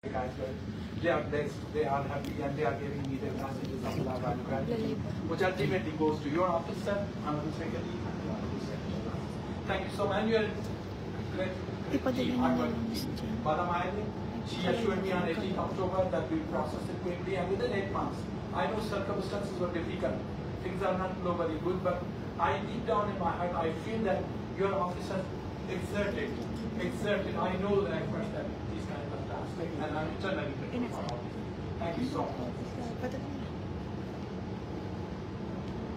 They are blessed, they are happy, and they are giving me their messages of love and gratitude, which ultimately goes to your officer, Honorable Secretary, and the Honorable Secretary. Thank you so much. And you are great. Madam Eileen, she assured me on 18th October that we will process it quickly and within 8 months. I know circumstances were difficult. Things are not very good, but I deep down in my heart, I feel that your officers exerted. I know the efforts that these kind of tasks take, and I'm eternally grateful for all this. Thank you so much.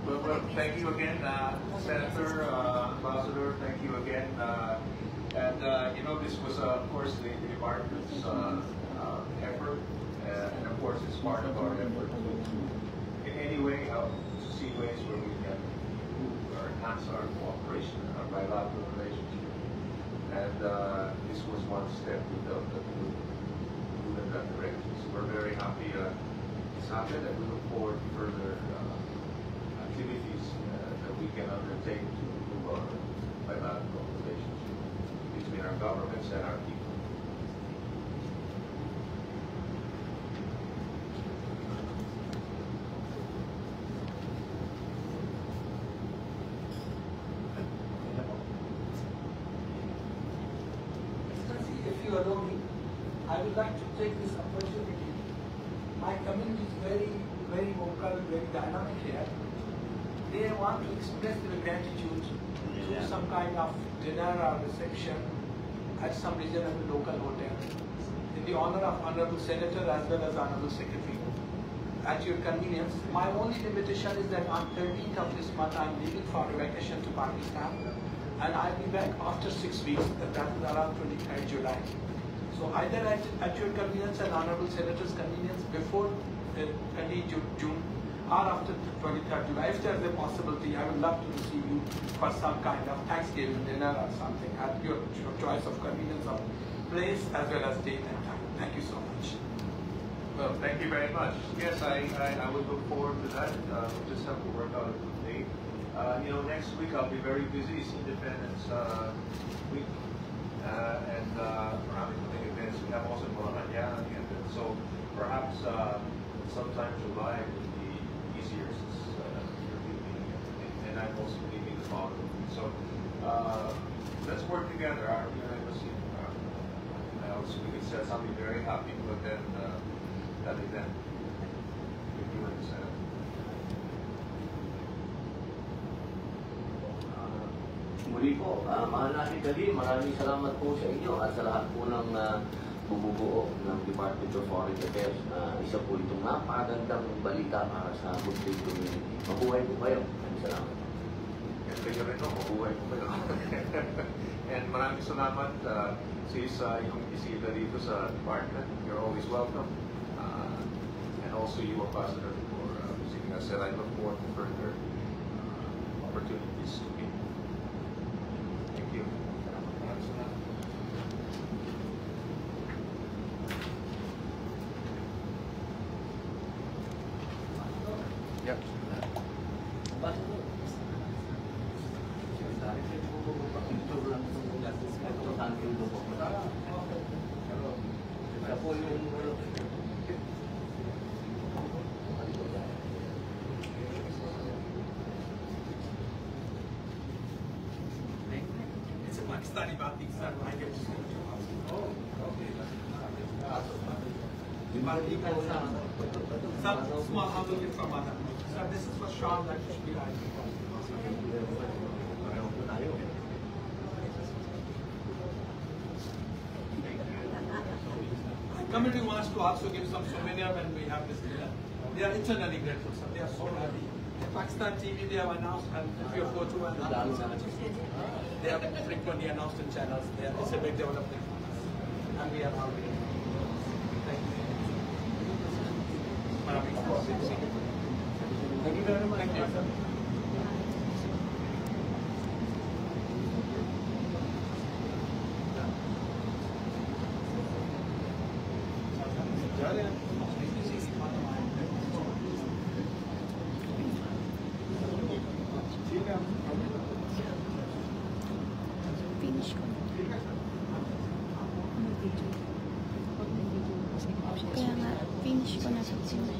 Well, thank you again, Senator, Ambassador. Thank you again. You know, this was, of course, the department's effort, and of course, it's part of our effort to, in any way, help to see ways where we can improve or enhance our cooperation and our bilateral relationship. And this was one step we felt that we would move in that direction. So we're very happy it's happened, and we look forward to further activities that we can undertake to improve our bilateral relationship between our governments and our people. If you allow me, I would like to take this opportunity. My community is very vocal, very dynamic here. They want to express their gratitude through some kind of dinner or reception at some reasonable local hotel in the honor of Honorable Senator as well as Honorable Secretary. At your convenience, my only limitation is that on 13th of this month I'm leaving for a vacation to Pakistan, and I'll be back after 6 weeks, that is around 23rd July. So either at your convenience and Honorable Senator's convenience before 20th June or after 23rd July, if there's a possibility, I would love to receive you for some kind of Thanksgiving dinner or something at your choice of convenience of place as well as date and time. Thank you so much. Well, thank you very much. Yes, I would look forward to that. We'll just have to work out a good date. You know, next week I'll be very busy. It's Independence Week, and around the events we have also Malacanang, and so perhaps sometime July would be easier since you're leaving, and I'm also leaving the following week. So let's work together. We could set something very happy to attend that event with you and the Senate. Muli po, mahal na Italy, maraming salamat po sa inyo at sa lahat po ng bumubuo ng Department of Foreign Affairs. Isa po itong napakagandang balita para sa Muslim community. Mabuhay po kayo. Maraming salamat. And kayo rin, mabuhay po kayo. And maraming salamat sa iyong bisita dito sa department. You're always welcome. And also you, Ambassador, for visiting us. And I look forward to further opportunities to meet. Thank you. Yeah. It's a Pakistani batik, sir. I get to see it. Oh, okay. Some small humble gift from Mother. Sir, this is for Sean that should be right. The community wants to also give some souvenir when we have this dinner. They are eternally grateful, sir. They are so happy. Pakistan TV, they have announced, and if you go to and they have frequently announced in channels. It's a big development for us. And we are happy. Thank you. Thank you very much. Thank you. Finish ko. finish ko na po sila.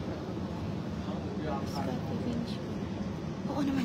Scott, finish ko. Oo naman.